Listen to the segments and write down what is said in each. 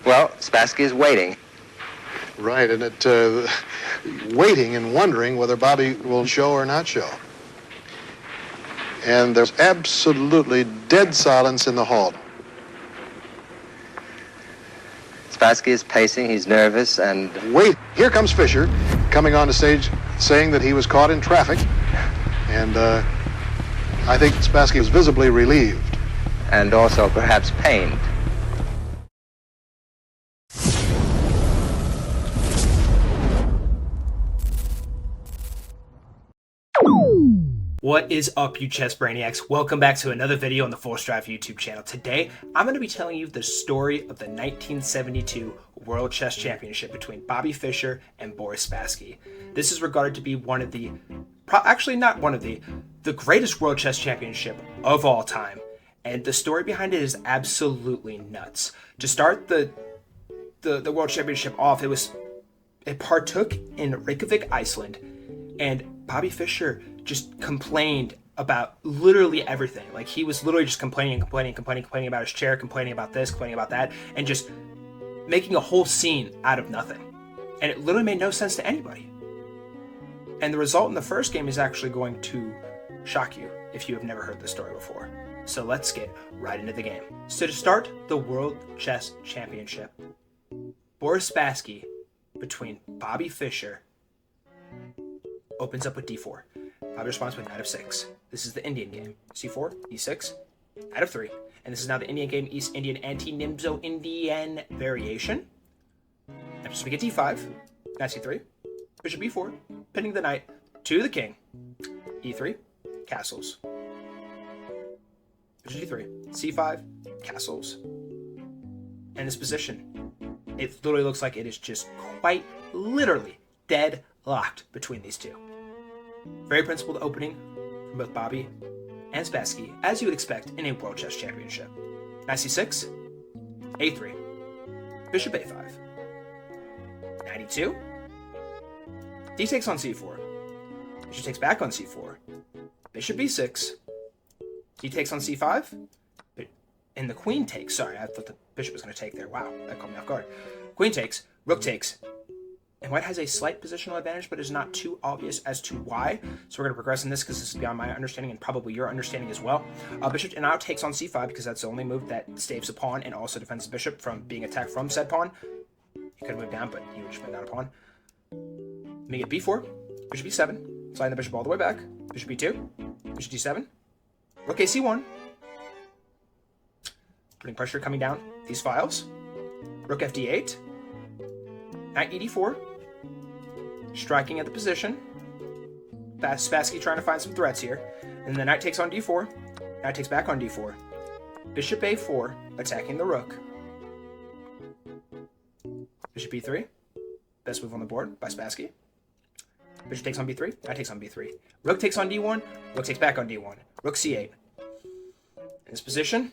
Well, Spassky is waiting. Right, and waiting and wondering whether Bobby will show or not show. And there's absolutely dead silence in the hall. Spassky is pacing, he's nervous, and... Wait, here comes Fischer, coming on the stage saying that he was caught in traffic. And I think Spassky was visibly relieved. And also perhaps pained. What is up, you chess brainiacs? Welcome back to another video on the Force Drive YouTube channel. Today, I'm going to be telling you the story of the 1972 World Chess Championship between Bobby Fischer and Boris Spassky. This is regarded to be one of the, the greatest World Chess Championship of all time. And the story behind it is absolutely nuts. To start the World Championship off, it partook in Reykjavik, Iceland, and Bobby Fischer just complained about literally everything. Like, he was literally just complaining about his chair, complaining about this, complaining about that, and just making a whole scene out of nothing. And it literally made no sense to anybody. And the result in the first game is actually going to shock you if you have never heard this story before. So let's get right into the game. So to start the World Chess Championship, Boris Spassky between Bobby Fischer opens up with d4. Bobby responds with knight of 6. This is the Indian game. c4, e6, knight of 3. And this is now the Indian game, East Indian anti-Nimzo-Indian variation. Next we get d5, knight c3, bishop e4, pinning the knight to the king, e3, castles. Bishop d3, c5, castles. And this position, it literally looks like it is just quite literally deadlocked between these two. Very principled opening from both Bobby and Spassky, as you would expect in a World Chess Championship. Knight c6, a3, bishop a5, knight e2, d takes on c4, bishop takes back on c4, bishop b6, d takes on c5, and the queen takes. Sorry, I thought the bishop was going to take there. Wow, that caught me off guard. Queen takes, rook takes, and white has a slight positional advantage, but is not too obvious as to why. So we're going to progress in this because this is beyond my understanding and probably your understanding as well. Bishop now takes on c5 because that's the only move that staves a pawn and also defends the bishop from being attacked from said pawn. He could have moved down, but he would just been down a pawn. Let me get b4, bishop b7, sliding the bishop all the way back, bishop b2, bishop d7, rook a c1, putting pressure coming down these files, rook fd8, knight ed4, striking at the position. Spassky trying to find some threats here. And the knight takes on d4. Knight takes back on d4. Bishop a4, attacking the rook. Bishop b3. Best move on the board by Spassky. Bishop takes on b3. Knight takes on b3. Rook takes on d1. Rook takes back on d1. Rook c8. In this position,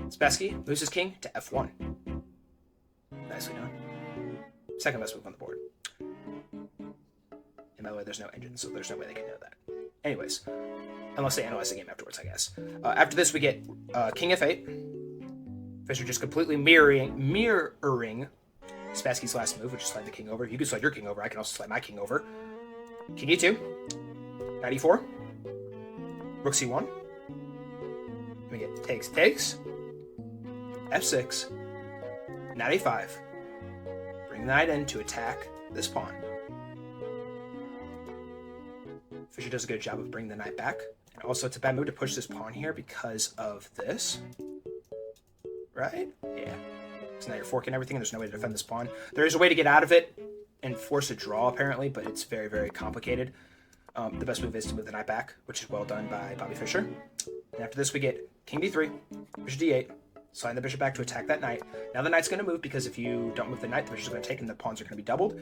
Spassky moves his king to f1. Nicely done. Second best move on the board. And by the way, there's no engine, so there's no way they can know that. Anyways, unless they analyze the game afterwards, I guess. After this, we get king f8. Fischer just completely mirroring Spassky's last move, which is slide the king over. You can slide your king over. I can also slide my king over. King e2. Knight e4. Rook c1. We get takes. f6. Knight a5. Bring the knight in to attack this pawn. Fischer does a good job of bringing the knight back. And also, it's a bad move to push this pawn here because of this. Right? Yeah. So now you're forking everything, and there's no way to defend this pawn. There is a way to get out of it and force a draw, apparently, but it's very, very complicated. The best move is to move the knight back, which is well done by Bobby Fischer. And after this, we get king d3, bishop d8, slide the bishop back to attack that knight. Now the knight's going to move because if you don't move the knight, the bishop's going to take and the pawns are going to be doubled.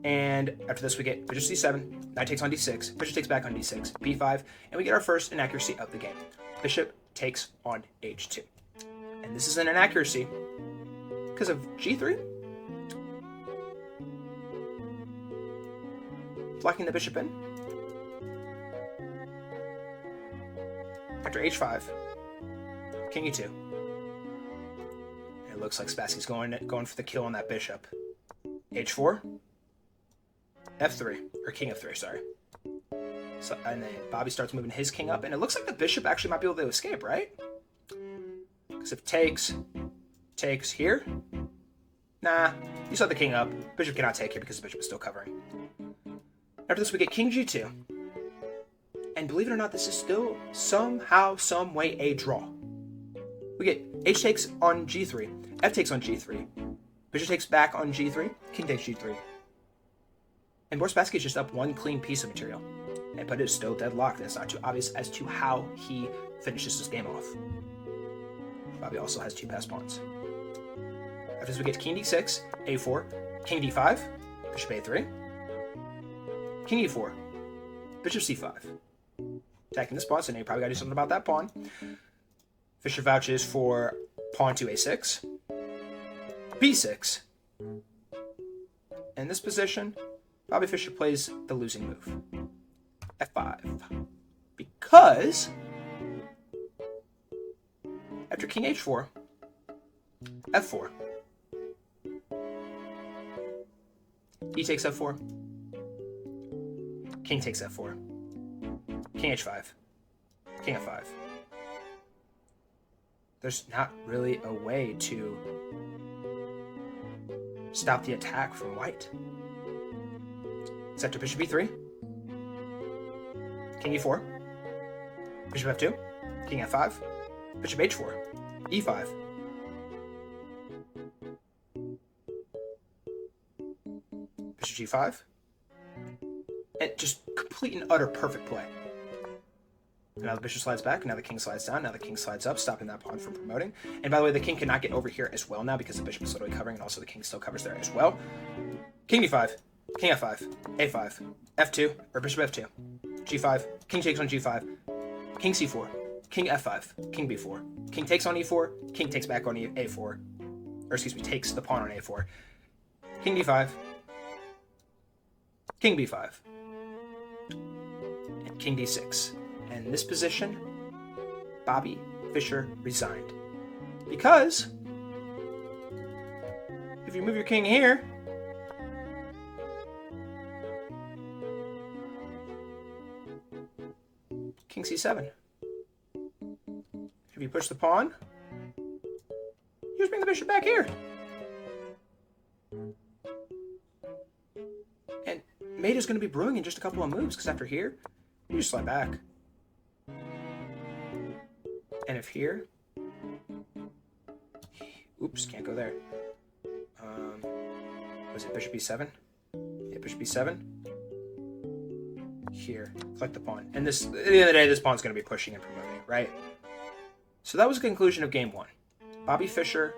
And after this, we get bishop c7, knight takes on d6, bishop takes back on d6, b5, and we get our first inaccuracy of the game. Bishop takes on h2. And this is an inaccuracy because of g3. Blocking the bishop in. After h5, king e2. it looks like Spassky's going for the kill on that bishop. H4, F3, or king F3, sorry. So, and then Bobby starts moving his king up, and it looks like the bishop actually might be able to escape, right? Because if takes here, nah, you saw the king up. Bishop cannot take here because the bishop is still covering. After this, we get king G2. And believe it or not, this is still somehow, some way a draw. We get H takes on G3, F takes on G3, bishop takes back on G3, king takes G3. And Boris Spassky is just up one clean piece of material. But it is still deadlocked, and it's not too obvious as to how he finishes this game off. Bobby also has 2 passed pawns. After this, we get king D6, A4, king D5, bishop A3, king E4, bishop C5. Attacking this pawn, so now you probably got to do something about that pawn. Fischer vouches for pawn to A6, B6. In this position, Bobby Fischer plays the losing move, F5. Because after king H4, F4, E takes F4, king takes F4, king H5, king F5. There's not really a way to stop the attack from white. It's after bishop B3, king E4, bishop F2, king F5, bishop H4, E5, bishop G5, and just complete and utter perfect play. Now the bishop slides back, now the king slides down, now the king slides up, stopping that pawn from promoting. And by the way, the king cannot get over here as well now because the bishop is literally covering, and also the king still covers there as well. King D5, king F5, A5, F2, or bishop F2, G5, king takes on G5, king C4, king F5, king B4, king takes on E4, king takes back on A4, or excuse me, takes the pawn on A4, king D5, king B5, and king D6. And in this position, Bobby Fischer resigned. Because if you move your king here, king C7. If you push the pawn, you just bring the bishop back here. And mate is going to be brewing in just a couple of moves, because after here, you just slide back. And if here, oops, can't go there. Was it bishop B7? Yeah, bishop B7. Here, collect the pawn. And this, at the end of the day, this pawn's going to be pushing and promoting, right? So that was the conclusion of game 1. Bobby Fischer,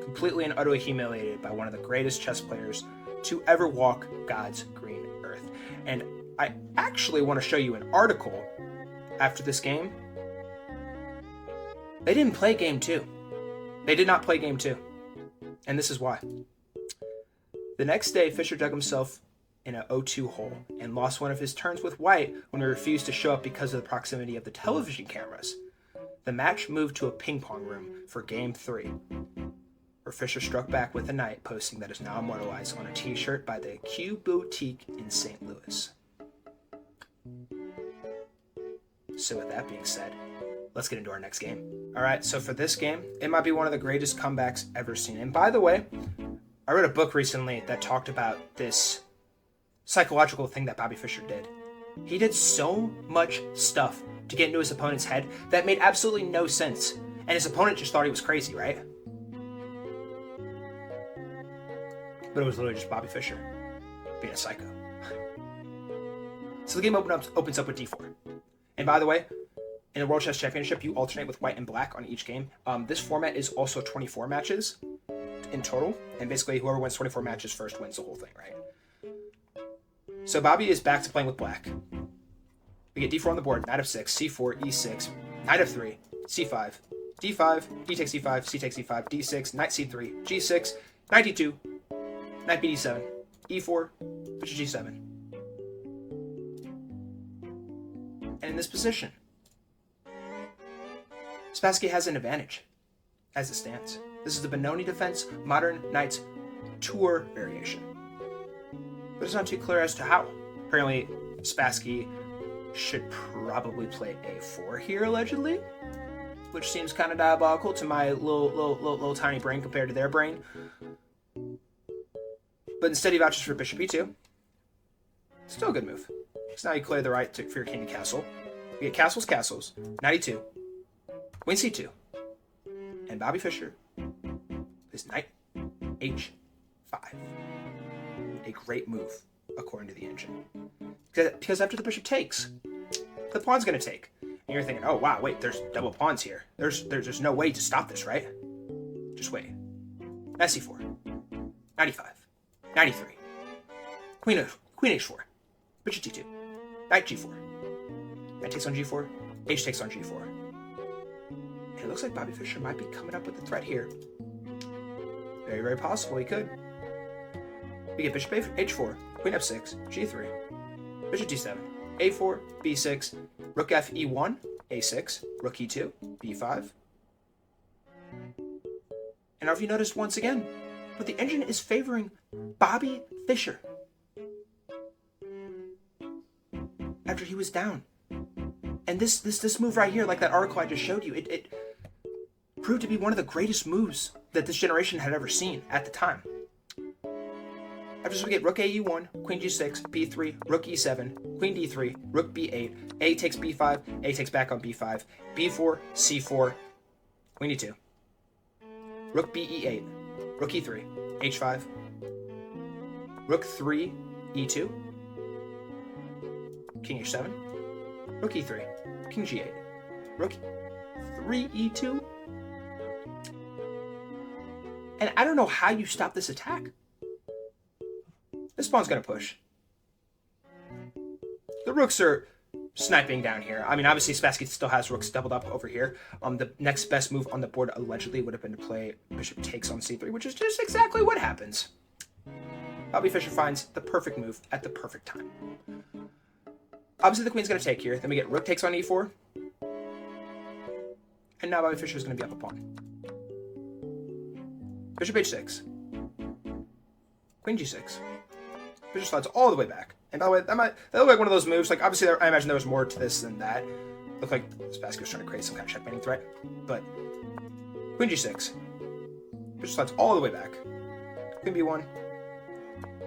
completely and utterly humiliated by one of the greatest chess players to ever walk God's green earth. And I actually want to show you an article after this game. They didn't play game 2. They did not play game 2. And this is why. The next day, Fischer dug himself in an 0-2 hole and lost one of his turns with white when he refused to show up because of the proximity of the television cameras. The match moved to a ping pong room for game 3, where Fischer struck back with a knight, posting that is now immortalized on a t-shirt by the Q Boutique in St. Louis. So with that being said, let's get into our next game. All right, so for this game, it might be one of the greatest comebacks ever seen. And by the way, I read a book recently that talked about this psychological thing that Bobby Fischer did. He did so much stuff to get into his opponent's head that made absolutely no sense. And his opponent just thought he was crazy, right? But it was literally just Bobby Fischer being a psycho. So the game opens up with d4. And by the way, in the World Chess Championship, you alternate with white and black on each game. This format is also 24 matches in total. And basically, whoever wins 24 matches first wins the whole thing, right? So Bobby is back to playing with black. We get d4 on the board, knight f6, c4, e6, knight f3, c5, d5, d takes e5, c takes e5, d6, knight c3, g6, knight d2, knight bd7, e4, bishop g7. And in this position, Spassky has an advantage as it stands. This is the Benoni defense, modern Knights tour variation. But it's not too clear as to how. Apparently, Spassky should probably play a4 here, allegedly, which seems kind of diabolical to my little tiny brain compared to their brain. But instead he vouches for bishop e2. Still a good move. So now you clear the right for your king and castle. You get castles, knight e2, queen c2, and Bobby Fischer is knight h5. A great move, according to the engine. Because after the bishop takes, the pawn's going to take. And you're thinking, oh wow, wait, there's double pawns here. There's no way to stop this, right? Just wait. Knight c4, knight e5, knight e3, queen h4, bishop d2, knight g4, knight takes on g4, h takes on g4. And it looks like Bobby Fischer might be coming up with a threat here. Very, very possible he could. We get bishop h4, queen f6, g3, bishop d7, a4, b6, rook f e1, a6, rook e2, b5. And now if you notice once again, but the engine is favoring Bobby Fischer after he was down. And this move right here, like that article I just showed you, it proved to be one of the greatest moves that this generation had ever seen at the time. After this, we get rook a e1, queen g6, b3, rook e7, queen d3, rook b8, a takes b5, a takes back on b5, b4, c4, queen e2, rook b e8, rook e3, h5, rook 3, e2, king h7, rook e3, king g8, rook 3, e2. And I don't know how you stop this attack. This pawn's going to push. The rooks are sniping down here. I mean, obviously, Spassky still has rooks doubled up over here. The next best move on the board allegedly would have been to play bishop takes on c3, which is just exactly what happens. Bobby Fischer finds the perfect move at the perfect time. Obviously, the queen's going to take here. Then we get rook takes on e4. And now Bobby Fischer is going to be up a pawn. Bishop h6. Queen g6. Bishop slides all the way back. And by the way, that looked like one of those moves. Like, obviously, I imagine there was more to this than that. Looked like Spassky was trying to create some kind of checkmating threat. But queen g6. Bishop slides all the way back. Queen b1.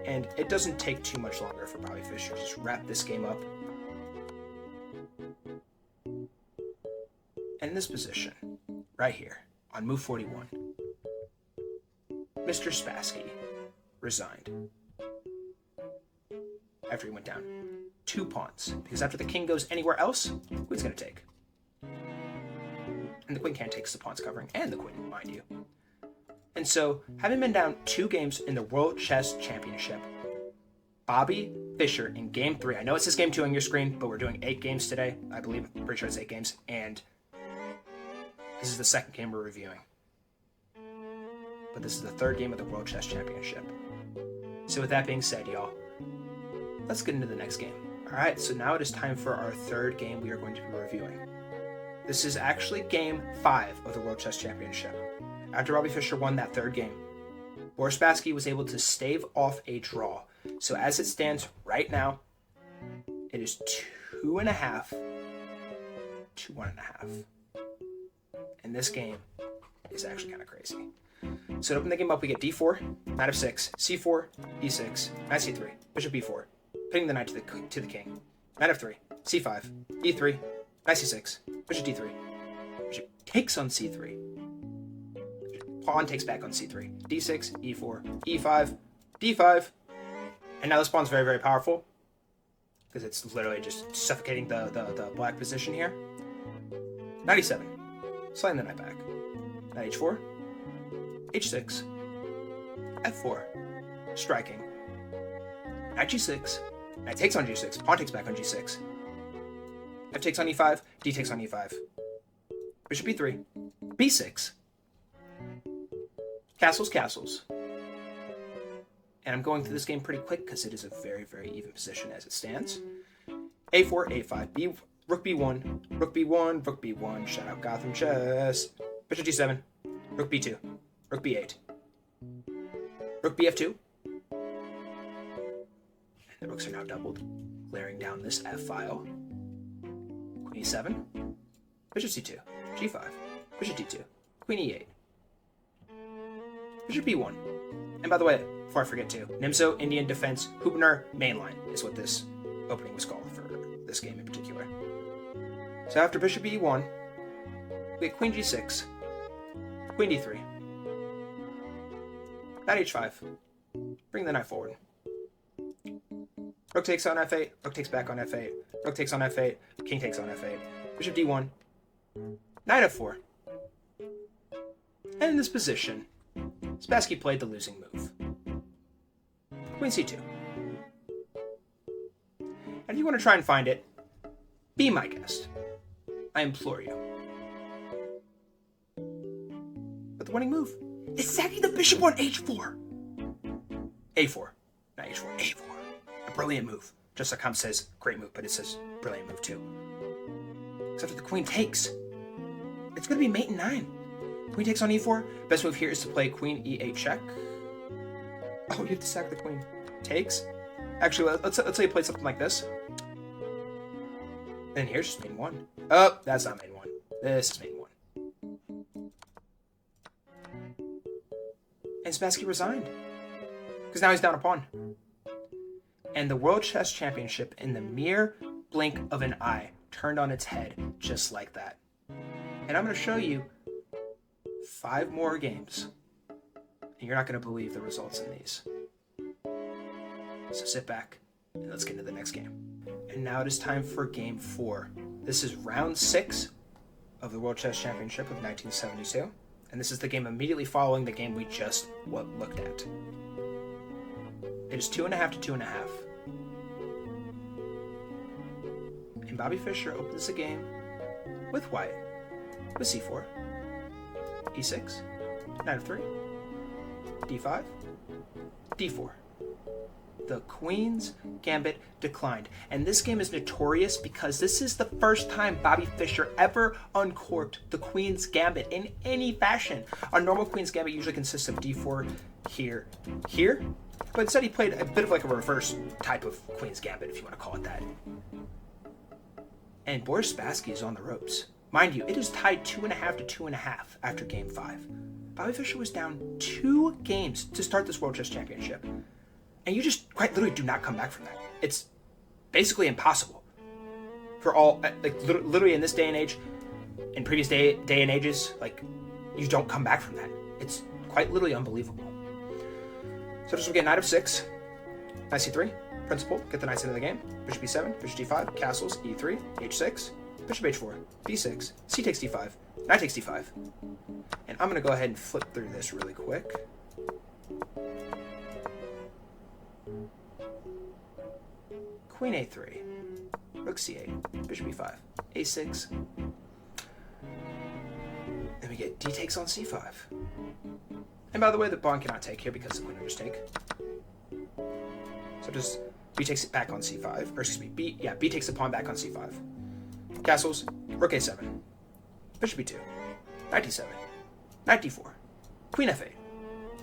And it doesn't take too much longer for Bobby Fischer to just wrap this game up. And in this position, right here, on move 41, Mr. Spassky resigned after he went down 2 pawns, because after the king goes anywhere else, queen's going to take. And the queen can't take the pawn's covering, and the queen, mind you. And so, having been down 2 games in the World Chess Championship, Bobby Fischer in Game 3, I know it says Game 2 on your screen, but we're doing 8 games today, I believe, I'm pretty sure it's 8 games, and this is the second game we're reviewing. But this is the 3rd game of the World Chess Championship. So with that being said, y'all, let's get into the next game. Alright, so now it is time for our 3rd game we are going to be reviewing. This is actually Game 5 of the World Chess Championship. After Bobby Fischer won that 3rd game, Boris Spassky was able to stave off a draw. So as it stands right now, it is 2.5 to 1.5. And this game is actually kind of crazy. So to open the game up, we get d4, knight f6, c4, e6, knight c3, bishop b4, pinning the knight to the king, knight f3, c5, e3, knight c6, bishop d3, bishop takes on c3, pawn takes back on c3, d6, e4, e5, d5, and now this pawn's very, very powerful because it's literally just suffocating the black position here. Knight e7, sliding the knight back, knight h4, h6, f4, striking, knight g6, knight takes on g6, pawn takes back on g6, f takes on e5, d takes on e5, bishop e3, b6, castles, and I'm going through this game pretty quick because it is a very, very even position as it stands. a4, a5, rook b1, rook b1, rook b1, shout out Gotham Chess, bishop g7, rook b2, Rook b8. Rook bf2. And the rooks are now doubled, glaring down this f file. Queen e7. Bishop c2. g5. Bishop d2. Queen e8. Bishop b1. And by the way, before I forget to, Nimzo, Indian Defense, Hubner, Mainline is what this opening was called for this game in particular. So after bishop e1, we get queen g6, queen d3, knight h5, bring the knight forward. Rook takes on f8, rook takes back on f8, rook takes on f8, king takes on f8, bishop d1, knight f4. And in this position, Spassky played the losing move. Queen c2. And if you want to try and find it, be my guest. I implore you. But the winning move is sacking the bishop on h4. a4. Not h4, a4. A brilliant move. Just like Ham says, great move, but it says brilliant move too. Except if the queen takes, it's going to be mate in 9. Queen takes on e4. Best move here is to play queen e8 check. Oh, you have to sack the queen. Takes. Actually, let's say you play something like this. And here's just main 1. Oh, that's not main 1. This is main 1. And Spassky resigned. Because now he's down a pawn. And the World Chess Championship, in the mere blink of an eye, turned on its head just like that. And I'm going to show you 5 more games. And you're not going to believe the results in these. So sit back and let's get into the next game. And now it is time for game 4. This is round 6 of the World Chess Championship of 1972. And this is the game immediately following the game we just looked at. It is 2.5 to 2.5. And Bobby Fischer opens the game with white, with c4, e6, knight f3, d5, d4. The Queen's Gambit declined. And this game is notorious because this is the first time Bobby Fischer ever uncorked the Queen's Gambit in any fashion. A normal Queen's Gambit usually consists of d4 here, here. But instead he played a bit of like a reverse type of Queen's Gambit, if you want to call it that. And Boris Spassky is on the ropes. Mind you, it is tied 2.5 to 2.5 after game 5. Bobby Fischer was down 2 games to start this World Chess Championship. And you just quite literally do not come back from that. It's basically impossible. For all, like literally in this day and age, in previous day and ages, like you don't come back from that. It's quite literally unbelievable. So just we get knight f6, knight c3, principal, get the knights into the game, bishop b7, bishop d5, castles, e3, h6, bishop h4, b6, c takes d5, knight takes d5. And I'm going to go ahead and flip through this really quick. Queen a3, rook c8, bishop e5, a6. Then we get d takes on c5. And by the way, the pawn cannot take here because the queen would just take. So just b takes it back on c5, or excuse me, b takes the pawn back on c5. Castles, rook a7, bishop b2, knight d7, knight d4, queen f8,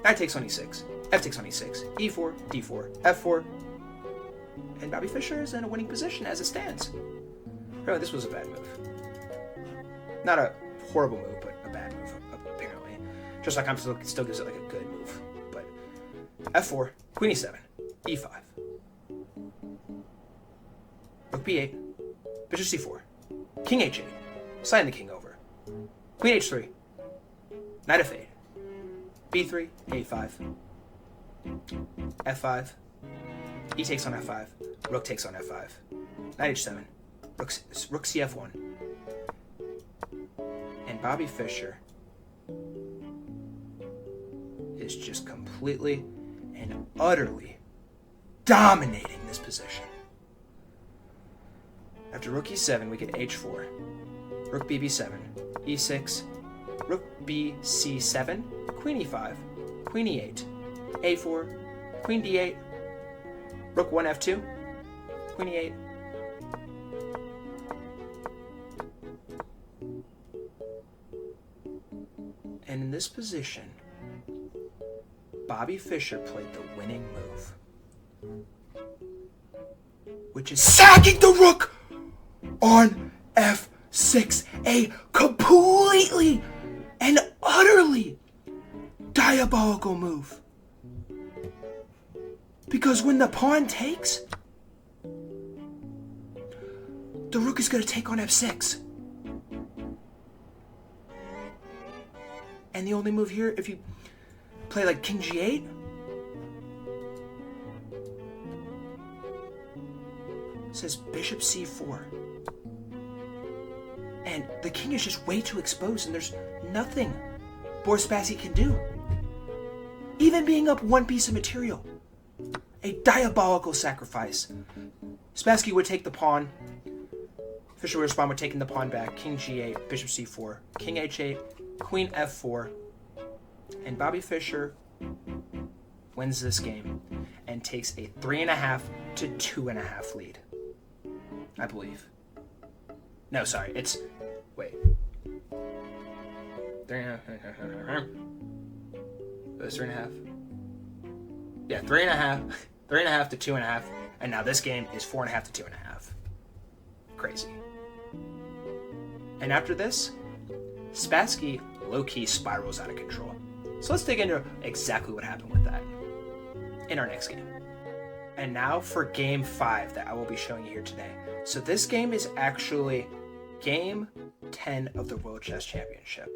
knight takes on e6, f takes on e6, e4, d4, f4, and Bobby Fischer is in a winning position as it stands. Really, this was a bad move. Not a horrible move, but a bad move, apparently. Just like I'm still gives it like a good move. But f4, queen e7, e5, rook b8, bishop c4, king h8, sliding the king over, queen h3, knight f8, b3, a5, f5, e takes on f5, rook takes on f5, knight h7, rook cf1, and Bobby Fischer is just completely and utterly dominating this position. After rook e7, we get h4, rook bb7, e6, rook bc7, queen e5, queen e8, a4, queen d8, rook 1 f2, queen e8, and in this position, Bobby Fischer played the winning move, which is sacking the rook on f6, a completely and utterly diabolical move. Because when the pawn takes, the rook is going to take on f6. And the only move here, if you play like king g8, says bishop c4. And the king is just way too exposed, and there's nothing Boris Spassky can do. Even being up one piece of material. A diabolical sacrifice. Spassky would take the pawn. Fischer would respond with taking the pawn back. King g8, bishop c4, king h8, queen f4. And Bobby Fischer wins this game and takes a 3.5 to 2.5 lead. I believe. No, sorry, it's... Wait. 3.5. It was 3.5. Yeah, 3.5. 3.5 to 2.5. And now this game is 4.5 to 2.5. Crazy. And after this, Spassky low-key spirals out of control. So let's dig into exactly what happened with that in our next game. And now for game 5 that I will be showing you here today. So this game is actually game 10 of the World Chess Championship.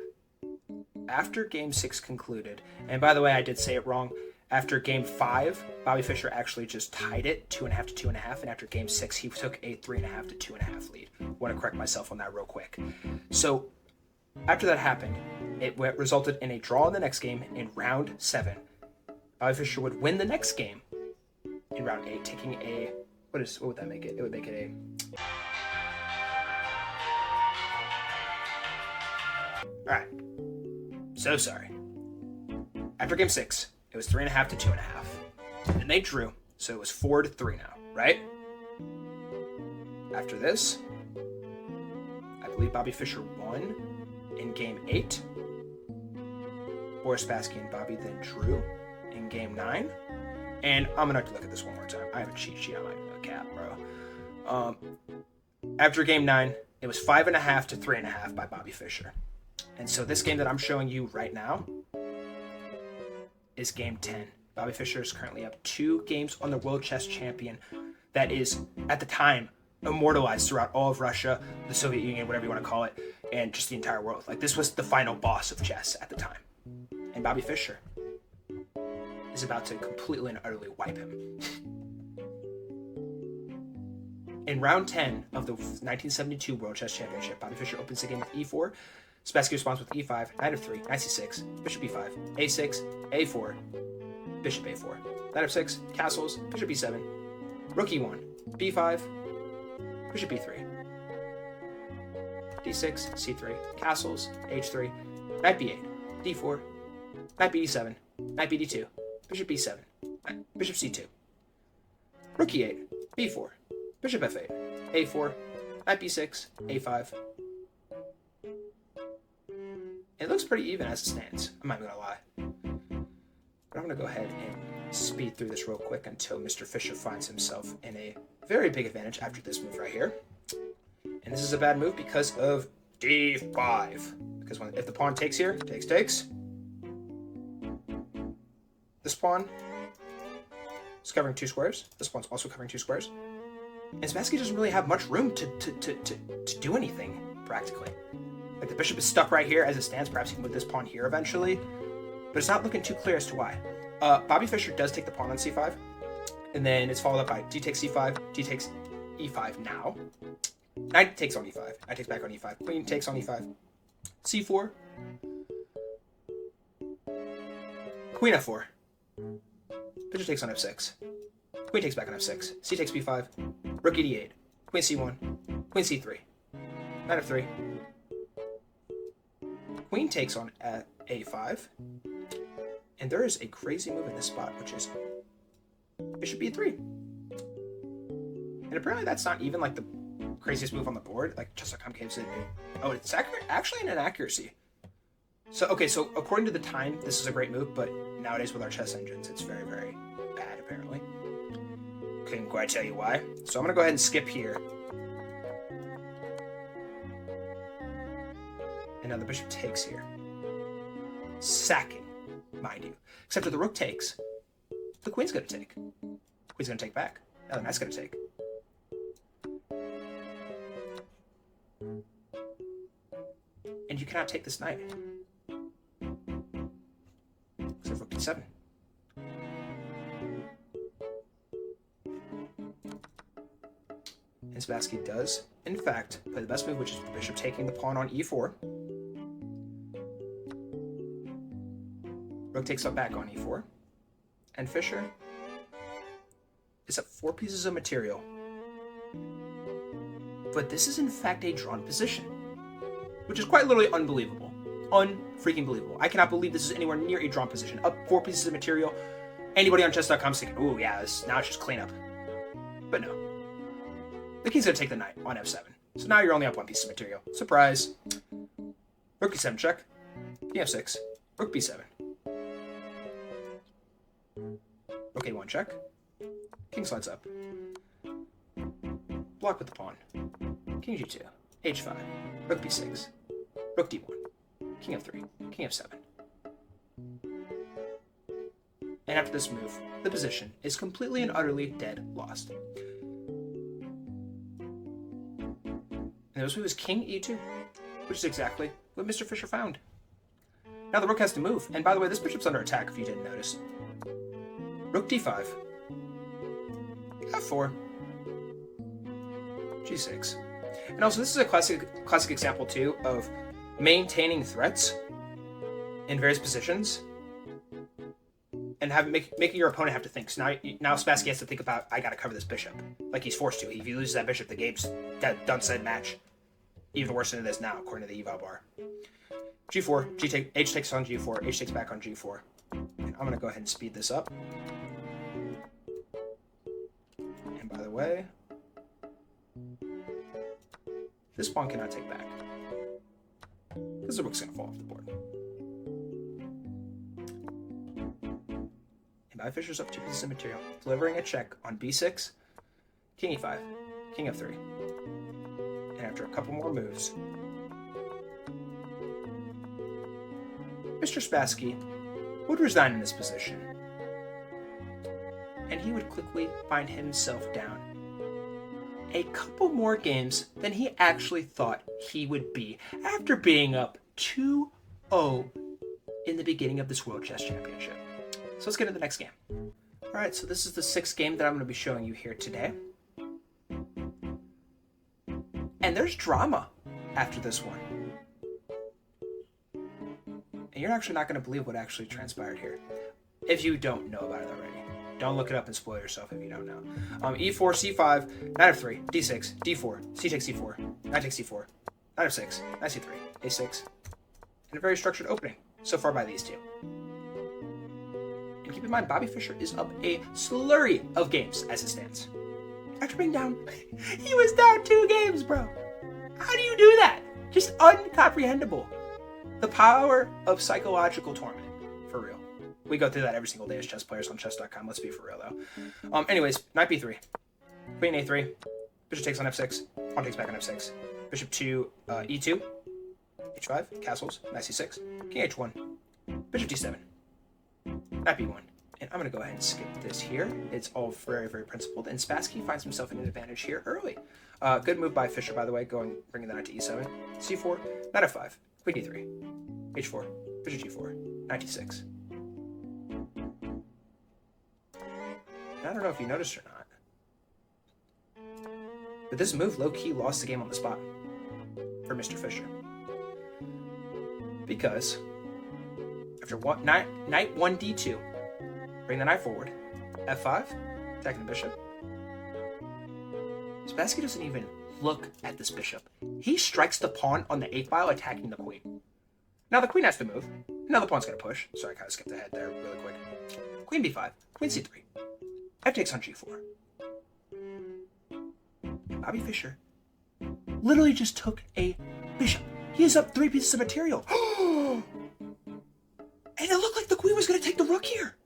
After game 6 concluded, and by the way, I did say it wrong. After game 5, Bobby Fischer actually just tied it 2.5 to 2.5, and after game 6, he took a 3.5 to 2.5 lead. I want to correct myself on that real quick. So after that happened, it resulted in a draw in the next game in round 7. Bobby Fischer would win the next game in round 8, taking a... What would that make it? It would make it a... Alright. So sorry. After game 6, it was 3.5 to 2.5. And they drew, so it was 4 to 3 now, right? After this, I believe Bobby Fischer won in game 8. Boris Spassky and Bobby then drew in game 9. And I'm gonna have to look at this one more time. I have a cheat sheet on my cap, bro. After game 9, it was 5.5 to 3.5 by Bobby Fischer. And so this game that I'm showing you right now is game 10. Bobby Fischer is currently up 2 games on the World Chess Champion that is, at the time, immortalized throughout all of Russia, the Soviet Union, whatever you want to call it, and just the entire world. Like, this was the final boss of chess at the time. And Bobby Fischer is about to completely and utterly wipe him. In round 10 of the 1972 World Chess Championship, Bobby Fischer opens the game with e4. Spassky responds with e5, knight f3, knight c6, bishop e5, a6, a4, bishop a4, knight f6, castles, bishop e7, rook e1, b5, bishop e3, d6, c3, castles, h3, knight b8, d4, knight b7, knight bd2, bishop b7, bishop c2, rook e8, b4, bishop f8, a4, knight b6, a5. It looks pretty even as it stands. I'm not gonna lie. But I'm gonna go ahead and speed through this real quick until Mr. Fischer finds himself in a very big advantage after this move right here. And this is a bad move because of d5. Because if the pawn takes here, takes. This pawn is covering 2 squares. This pawn's also covering 2 squares. And Spassky doesn't really have much room to do anything, practically. Like, the bishop is stuck right here as it stands. Perhaps he can move this pawn here eventually. But it's not looking too clear as to why. Bobby Fischer does take the pawn on c5. And then it's followed up by d takes c5, d takes e5 now. Knight takes on e5. Knight takes back on e5. Queen takes on e5. c4. Queen f4. Bishop takes on f6. Queen takes back on f6. C takes b5. Rook e d8. Queen c1. Queen c3. Knight f3. Queen takes on a5. And there is a crazy move in this spot, which is bishop b3. And apparently that's not even like the craziest move on the board. Like, Chess.com gives it. Oh, it's actually an inaccuracy. So, okay, so according to the time, this is a great move, but nowadays with our chess engines, it's very, very bad, apparently. Couldn't quite tell you why. So I'm going to go ahead and skip here. And now the bishop takes here. Sacking, mind you. Except if the rook takes, the queen's going to take. Queen's going to take back. Now the knight's going to take. And you cannot take this knight. Except rook d7. And Spassky does, in fact, play the best move, which is the bishop taking the pawn on e4. Rook takes up back on e4. And Fischer is up 4 pieces of material. But this is in fact a drawn position, which is quite literally unbelievable. Unfreaking believable. I cannot believe this is anywhere near a drawn position. Up 4 pieces of material. Anybody on chess.com is thinking, ooh, yeah, now it's just cleanup. But no. The king's going to take the knight on f7. So now you're only up 1 piece of material. Surprise. Rook e7 check. King f6. Rook b7. Rook a1 check. King slides up. Block with the pawn. King g2. h5. Rook b6. Rook d1. King f3. King f7. And after this move, the position is completely and utterly dead lost. And this move is king e2, which is exactly what Mr. Fischer found. Now the rook has to move. And by the way, this bishop's under attack if you didn't notice. Rook d5. f4. g6. And also, this is a classic example, too, of maintaining threats in various positions and making your opponent have to think. So now Spassky has to think about, I got to cover this bishop. Like he's forced to. If he loses that bishop, the game's done said match. Even worse than it is now, according to the eval bar. g4, h takes on g4, h takes back on g4. And I'm going to go ahead and speed this up. And by the way, this pawn cannot take back, because the rook's going to fall off the board. And by Fischer's up 2 pieces of material, delivering a check on b6, king e5, king f3. And after a couple more moves, Mr. Spassky would resign in this position, and he would quickly find himself down a couple more games than he actually thought he would be after being up 2-0 in the beginning of this World Chess Championship. So let's get into the next game. Alright, so this is the 6th game that I'm going to be showing you here today. And there's drama after this one. And you're actually not going to believe what actually transpired here, if you don't know about it already. Don't look it up and spoil yourself if you don't know. e4, c5, knight f3, d6, d4, c takes c4, knight takes c4, knight f6, knight c3, a6, and a very structured opening so far by these two. And keep in mind, Bobby Fischer is up a slurry of games as it stands. After being down, he was down 2 games, bro. How do you do that? Just uncomprehendable. The power of psychological torment, for real. We go through that every single day as chess players on chess.com. Let's be for real, though. Anyways, knight b3. Queen a3. Bishop takes on f6. Pawn takes back on f6. Bishop to e2. h5. Castles. Knight c6. King h1. Bishop d7. Knight b1. And I'm going to go ahead and skip this here. It's all very, very principled. And Spassky finds himself in an advantage here early. Good move by Fischer, by the way, bringing the knight to e7. c4. Knight f5. Queen d3. h4. Bishop g4. Knight d6. I don't know if you noticed or not, but this move low-key lost the game on the spot for Mr. Fischer. Because after knight 1d2, bring the knight forward, f5, attacking the bishop. Spassky doesn't even look at this bishop. He strikes the pawn on the a-file, attacking the queen. Now the queen has to move. Now the pawn's going to push. Sorry, I kind of skipped ahead there really quick. Queen b5, queen c3. F takes on g4. And Bobby Fischer literally just took a bishop. He is up 3 pieces of material. And it looked like the queen was going to take the rook here.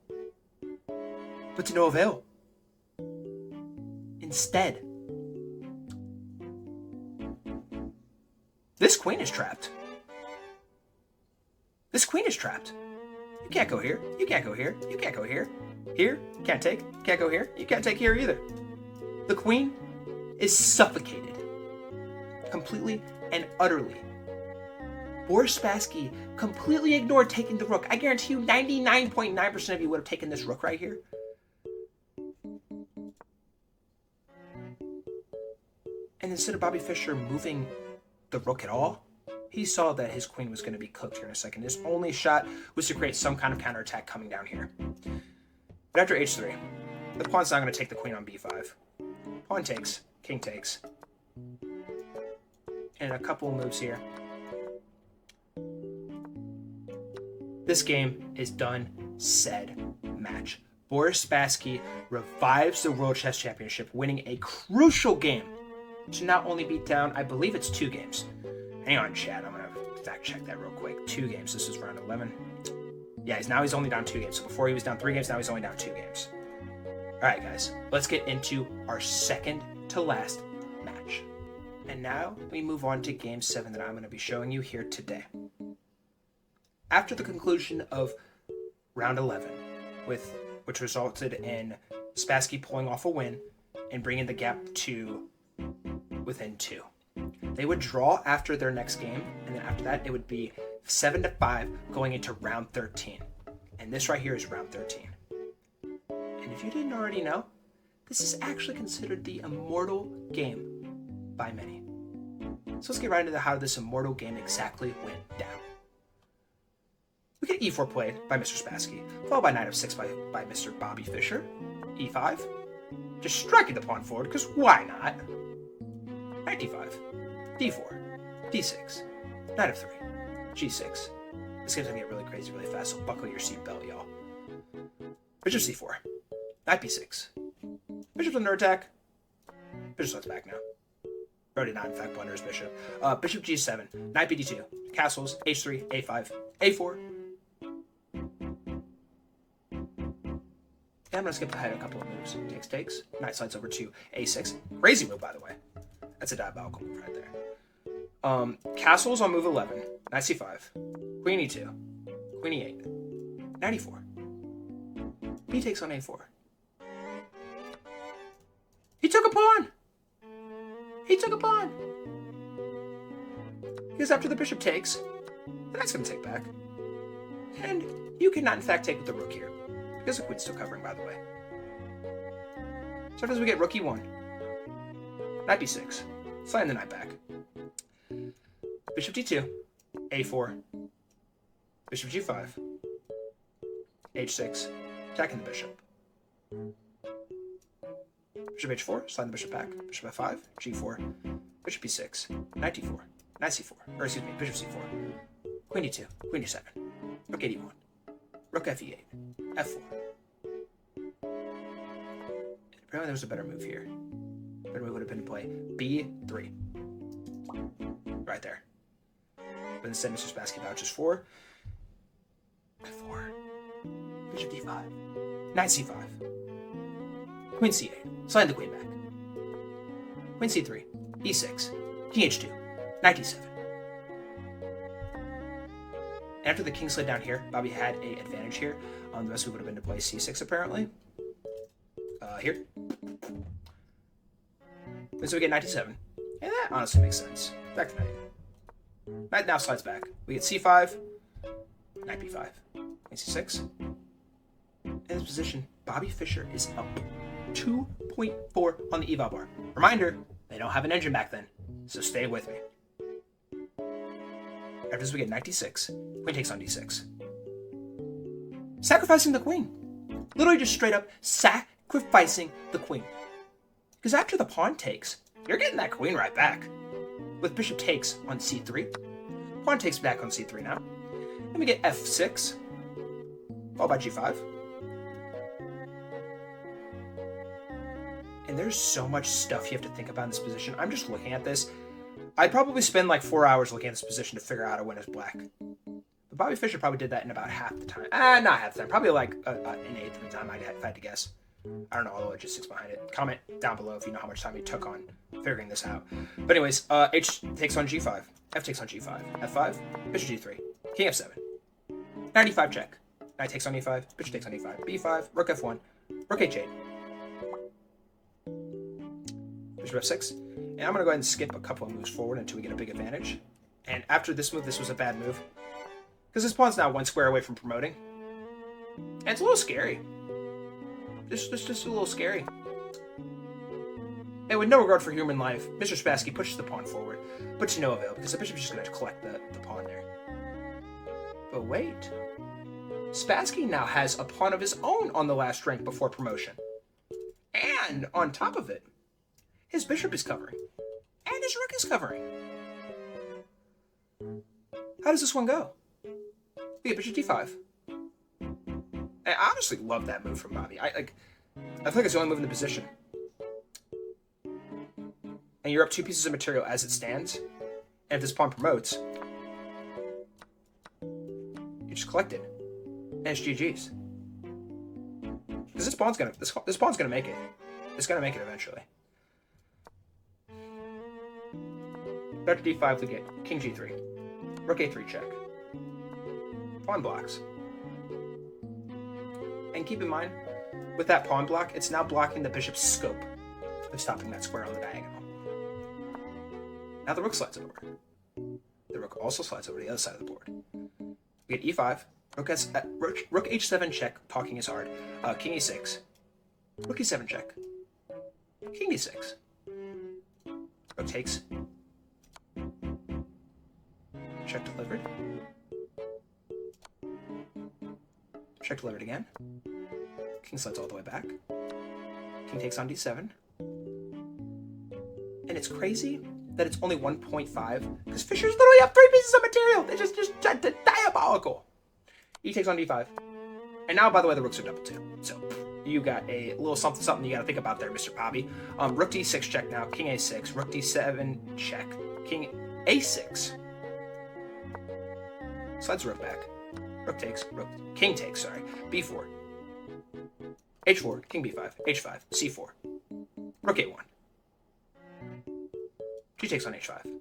But to no avail. Instead, this queen is trapped. This queen is trapped. You can't go here. You can't go here. You can't go here. Here, can't take. Can't go here. You can't take here either. The queen is suffocated. Completely and utterly. Boris Spassky completely ignored taking the rook. I guarantee you 99.9% of you would have taken this rook right here. And instead of Bobby Fischer moving the rook at all, he saw that his queen was going to be cooked here in a second. His only shot was to create some kind of counterattack coming down here. But after h3, the pawn's not going to take the queen on b5. Pawn takes, king takes. And a couple of moves here. This game is done, said, match. Boris Spassky revives the World Chess Championship, winning a crucial game to not only beat down, I believe it's 2 games. Hang on, chat. I'm going to fact check that real quick. 2 games. This is round 11. Yeah, he's only down 2 games. So before he was down 3 games, now he's only down 2 games. All right, guys. Let's get into our second to last match. And now we move on to game 7 that I'm going to be showing you here today. After the conclusion of round 11, which resulted in Spassky pulling off a win and bringing the gap to within 2. They would draw after their next game, and then after that, it would be 7-5 going into round 13. And this right here is round 13. And if you didn't already know, this is actually considered the Immortal Game by many. So let's get right into how this Immortal Game exactly went down. We get e4 played by Mr. Spassky, followed by knight f6 by Mr. Bobby Fischer, e5, just striking the pawn forward, because why not? Knight d5, d4, d6, knight f3, g6. This game's gonna get really crazy really fast, so buckle your seatbelt, y'all. Bishop c4, knight b6. Bishop's under attack. Bishop slides back now. Or did not, in fact, blunder his bishop. Bishop g7, knight bd2, castles, h3, a5, a4. Yeah, I'm going to skip ahead a couple of moves. Takes. Knight slides over to a6. Crazy move, by the way. That's a diabolical move right there. Castles on move 11. Knight c5. Queen e2. Queen e8. Knight e4. B takes on a4. He took a pawn! He took a pawn! Because after the bishop takes, the knight's going to take back. And you cannot, in fact, take with the rook here. Because the queen's still covering, by the way. So after this, we get rook e1. Knight b6. Sliding the knight back. Bishop d2. a4. Bishop g5. h6. Attacking the bishop. Bishop h4. Sliding the bishop back. Bishop f5. g4. Bishop b6. Knight d4. Knight c4. Or excuse me, bishop c4. Queen d2. Queen d7. Rook a1. Rook fe8. f4. Apparently there was a better move here. Better move would have been to play b3. Right there. But instead Mr. Spassky vouches for f4. Bishop d5. Knight c5. Queen c8. Slide the queen back. Queen c3. e6. King h2. Knight d7. After the king slid down here, Bobby had an advantage here. The best move would have been to play c6 apparently. Here. And so we get knight d7. And that honestly makes sense. Back to knight. Knight now slides back. We get c5. Knight b5. Queen c6. In this position, Bobby Fischer is up 2.4 on the eval bar. Reminder, they don't have an engine back then, so stay with me. After this, we get knight d6. Queen takes on d6. Sacrificing the queen. Literally just straight up sacrificing the queen. Because after the pawn takes, you're getting that queen right back. With bishop takes on c3. Pawn takes back on c3 now. Then we get f6. Followed by g5. And there's so much stuff you have to think about in this position. I'm just looking at this. I'd probably spend like 4 hours looking at this position to figure out how to win as black. But Bobby Fischer probably did that in about half the time. Not half the time. Probably like an eighth of the time, if I had to guess. I don't know all the logistics behind it. Comment down below if you know how much time he took on figuring this out. But anyways, H takes on G5. F takes on G5. F5. Bishop G3. King F7. Knight E5 check. Knight takes on E5. Bishop takes on E5. B5. Rook F1. Rook H8. Bishop F6. And I'm going to go ahead and skip a couple of moves forward until we get a big advantage. And after this move, this was a bad move. Because this pawn's now one square away from promoting. And it's a little scary. Just a little scary. And with no regard for human life, Mr. Spassky pushes the pawn forward, but to no avail, because the bishop is just going to collect the pawn there. But wait. Spassky now has a pawn of his own on the last rank before promotion. And on top of it, his bishop is covering. And his rook is covering. How does this one go? We get bishop d5. I honestly love that move from Bobby. I feel like it's the only move in the position. And you're up 2 pieces of material as it stands. And if this pawn promotes, you just collect it. And it's GG's. Because this pawn's gonna make it. It's gonna make it eventually. After d5, we get king g3. Rook a3 check. Pawn blocks. And keep in mind, with that pawn block, it's now blocking the bishop's scope of stopping that square on the diagonal. Now the rook slides over. The rook also slides over to the other side of the board. We get e5. Rook h7 check. Talking is hard. King e6. Rook e7 check. King d6. Rook takes. Check delivered. Check delivered again. King slides all the way back. King takes on d7. And it's crazy that it's only 1.5 because Fischer's literally have 3 pieces of material. They're just diabolical. E takes on d5. And now, by the way, the rooks are double 2. So you got a little something you got to think about there, Mr. Bobby. Rook d6 check now. King a6. Rook d7 check. King a6. Slides rook back. Rook takes. King takes, sorry. b4. h4. King b5. h5. c4. Rook a1. G takes on h5.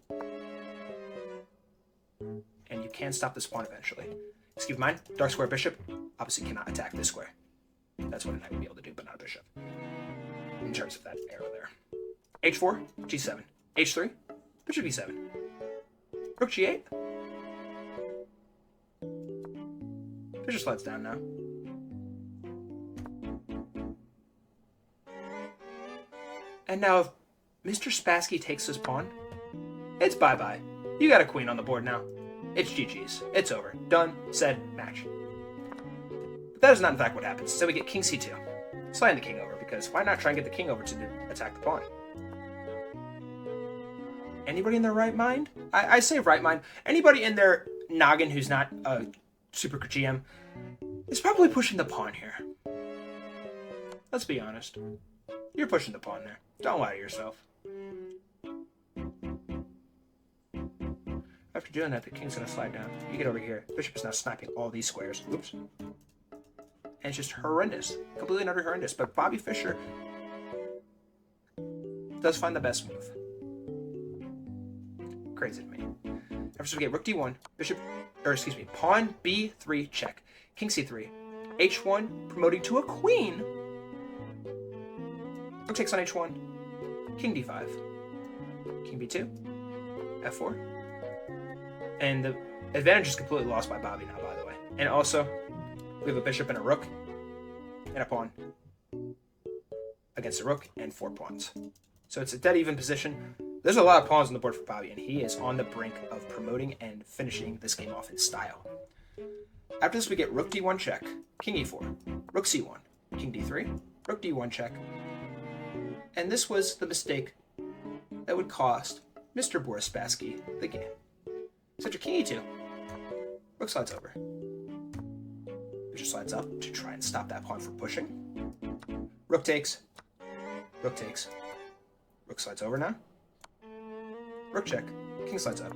And you can stop this pawn eventually. Just keep in mind, dark square bishop obviously cannot attack this square. That's what a knight would be able to do, but not a bishop. In terms of that arrow there. h4, g7, h3, bishop e7, rook g8. Bishop slides down now. And now if Mr. Spassky takes this pawn, it's bye-bye. You got a queen on the board now. It's GG's. It's over. Done. Said. Match. But that is not in fact what happens. So we get king c2. Sliding the king over, because why not try and get the king over to attack the pawn? Anybody in their right mind? I say right mind. Anybody in their noggin who's not a super GM is probably pushing the pawn here. Let's be honest. You're pushing the pawn there. Don't lie to yourself. After doing that, the king's going to slide down. You get over here. Bishop is now sniping all these squares. Oops. And it's just horrendous. Completely and utterly horrendous. But Bobby Fischer does find the best move. Crazy to me. After we get rook d1, pawn b3 check. King c3. h1 promoting to a queen. Rook takes on h1. King d5. King b2. f4. And the advantage is completely lost by Bobby now, by the way. And also, we have a bishop and a rook and a pawn against a rook and 4 pawns. So it's a dead even position. There's a lot of pawns on the board for Bobby, and he is on the brink of promoting and finishing this game off in style. After this, we get rook d1 check, king e4, rook c1, king d3, rook d1 check. And this was the mistake that would cost Mr. Boris Spassky the game. So after king e2, rook slides over. Bishop slides up to try and stop that pawn from pushing. Rook takes. Rook takes. Rook slides over now. Rook check. King slides up.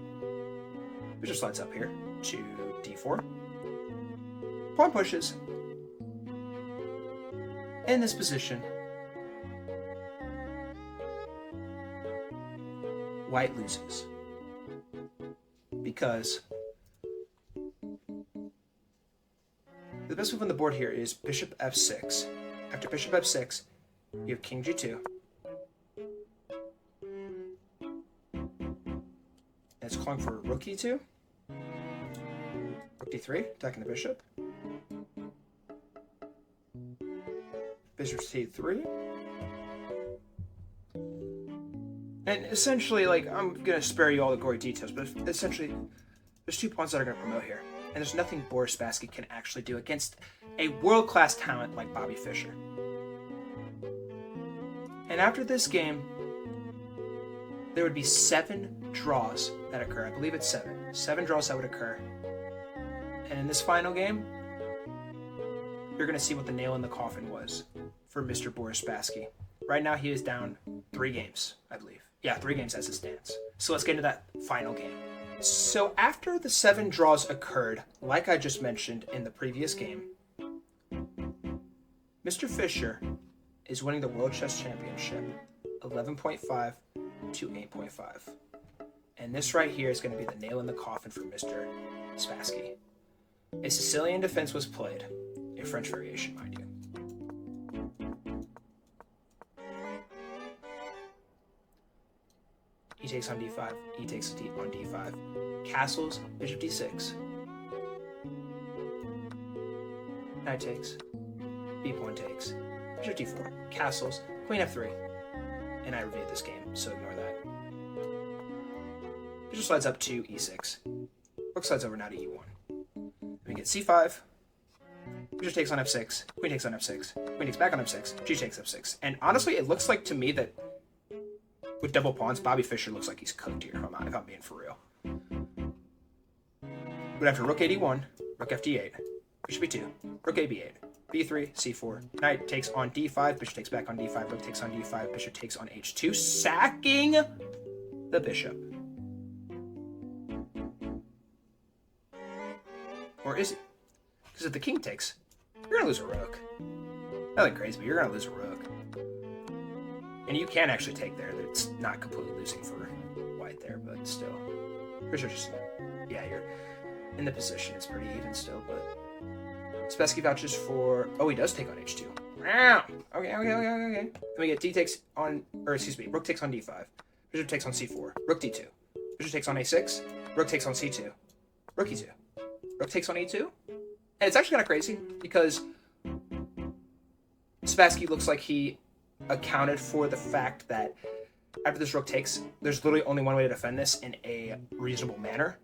Bishop slides up here. to d4. Pawn pushes. In this position, white loses. Because the best move on the board here is bishop f6. After bishop f6, you have king g2. And it's calling for rook e2. Rook d3, attacking the bishop. Bishop c3. And essentially, like, I'm going to spare you all the gory details, but essentially, there's 2 pawns that are going to promote here. And there's nothing Boris Spassky can actually do against a world-class talent like Bobby Fischer. And after this game, there would be 7 draws that occur. I believe it's 7. 7 draws that would occur. And in this final game, you're going to see what the nail in the coffin was for Mr. Boris Spassky. Right now, he is down 3 games, I believe. Yeah, 3 games as it stands. So let's get into that final game. So after the 7 draws occurred, like I just mentioned in the previous game, Mr. Fischer is winning the World Chess Championship 11.5 to 8.5. And this right here is going to be the nail in the coffin for Mr. Spassky. A Sicilian defense was played, a French variation, mind you. E takes on d5, e takes on d5. Castles, bishop d6. Knight takes, b pawn takes, bishop d4. Castles, queen f3. And I reviewed this game, so ignore that. Bishop slides up to e6. Rook slides over now to e1. We get c5. Bishop takes on f6. Queen takes on f6. Queen takes back on f6. G takes f6. And honestly, it looks like to me that with double pawns, Bobby Fischer looks like he's cooked here, if I'm being for real. But after rook a1, rook fd8, bishop b2, rook a b8, b3, c4, knight takes on d5, bishop takes back on d5, rook takes on d5, bishop takes on h2, sacking the bishop. Or is it? Because if the king takes, you're going to lose a rook. Nothing crazy, but you're going to lose a rook. And you can actually take there. It's not completely losing for white there, but still. Pretty sure just, yeah, you're in the position. It's pretty even still, but Spassky vouches for, oh, he does take on h2. Okay. Then we get d takes on, or excuse me, rook takes on d5. Bishop takes on c4. Rook d2. Bishop takes on a6. Rook takes on c2. Rook e2. Rook takes on e2. And it's actually kind of crazy because Spassky looks like he accounted for the fact that after this rook takes, there's literally only one way to defend this in a reasonable manner.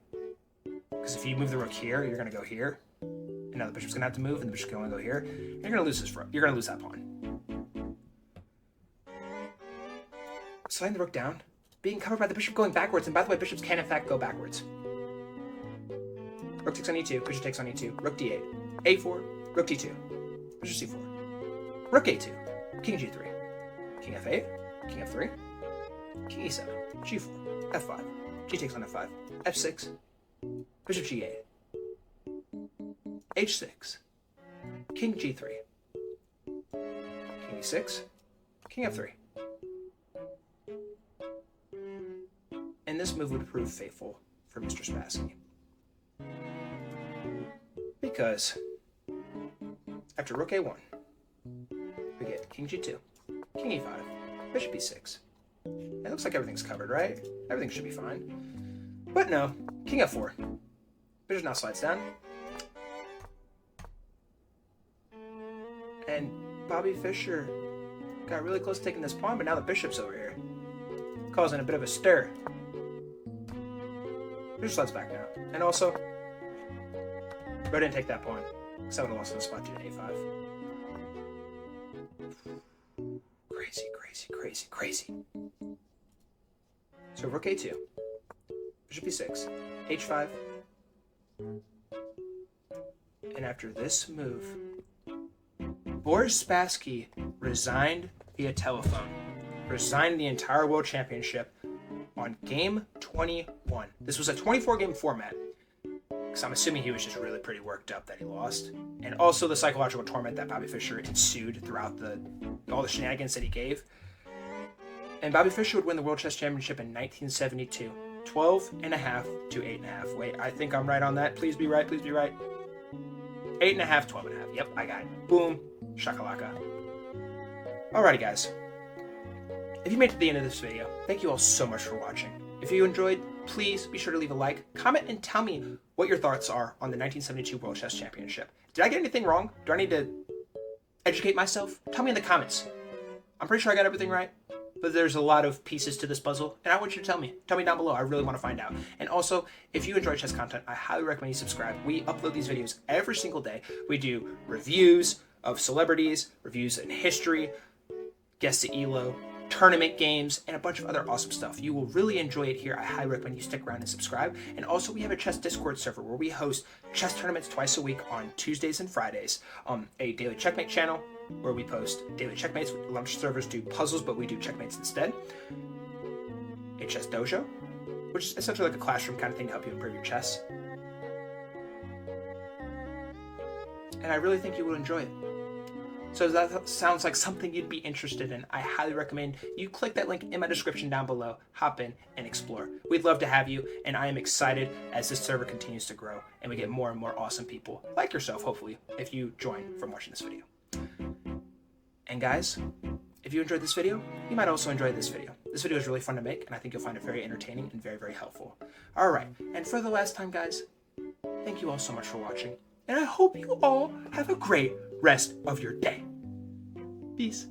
Because if you move the rook here, you're going to go here. And now the bishop's going to have to move, and the bishop can only go here. You're going to lose this rook. You're going to lose that pawn. Sliding the rook down, being covered by the bishop going backwards. And by the way, bishops can in fact go backwards. Rook takes on e2, bishop takes on e2, rook d8, a4, rook d2, bishop c4, rook a2, king g3, king f8, king f3, king e7, g4, f5, g takes on f5, f6, bishop g8, h6, king g3, king e6, king f3. And this move would prove faithful for Mr. Spassky. Because after rook a1, we get king g2, king e5, bishop e6. It looks like everything's covered, right? Everything should be fine. But no, king f4. Bishop now slides down. And Bobby Fischer got really close to taking this pawn, but now the bishop's over here, causing a bit of a stir. Bishop slides back now. And also, Red didn't take that pawn, because I would have lost the spot to a5. Crazy. So rook a2, bishop e6, h5. And after this move, Boris Spassky resigned via telephone, resigned the entire World Championship on game 21. This was a 24-game format. because I'm assuming he was just really pretty worked up that he lost. And also the psychological torment that Bobby Fischer ensued throughout all the shenanigans that he gave. And Bobby Fischer would win the World Chess Championship in 1972. 12.5 to 8.5. Wait, I think I'm right on that. Please be right, please be right. 8.5, 12.5. Yep, I got it. Boom. Shakalaka. Alrighty, guys. If you made it to the end of this video, thank you all so much for watching. If you enjoyed, please be sure to leave a like, comment, and tell me what your thoughts are on the 1972 World Chess Championship. Did I get anything wrong? Do I need to educate myself? Tell me in the comments. I'm pretty sure I got everything right, but there's a lot of pieces to this puzzle, and I want you to tell me. Tell me down below. I really want to find out. And also, if you enjoy chess content, I highly recommend you subscribe. We upload these videos every single day. We do reviews of celebrities, reviews in history, guests to ELO, tournament games, and a bunch of other awesome stuff. You will really enjoy it here. I highly recommend you stick around and subscribe. And also, we have a chess Discord server where we host chess tournaments twice a week on Tuesdays and Fridays. A daily checkmate channel where we post daily checkmates. Lunch servers do puzzles, but we do checkmates instead. A chess dojo, which is essentially like a classroom kind of thing to help you improve your chess. And I really think you will enjoy it. So if that sounds like something you'd be interested in, I highly recommend you click that link in my description down below, hop in, and explore. We'd love to have you, and I am excited as this server continues to grow, and we get more and more awesome people, like yourself, hopefully, if you join from watching this video. And guys, if you enjoyed this video, you might also enjoy this video. This video is really fun to make, and I think you'll find it very entertaining and very, very helpful. Alright, and for the last time, guys, thank you all so much for watching, and I hope you all have a great rest of your day. Peace.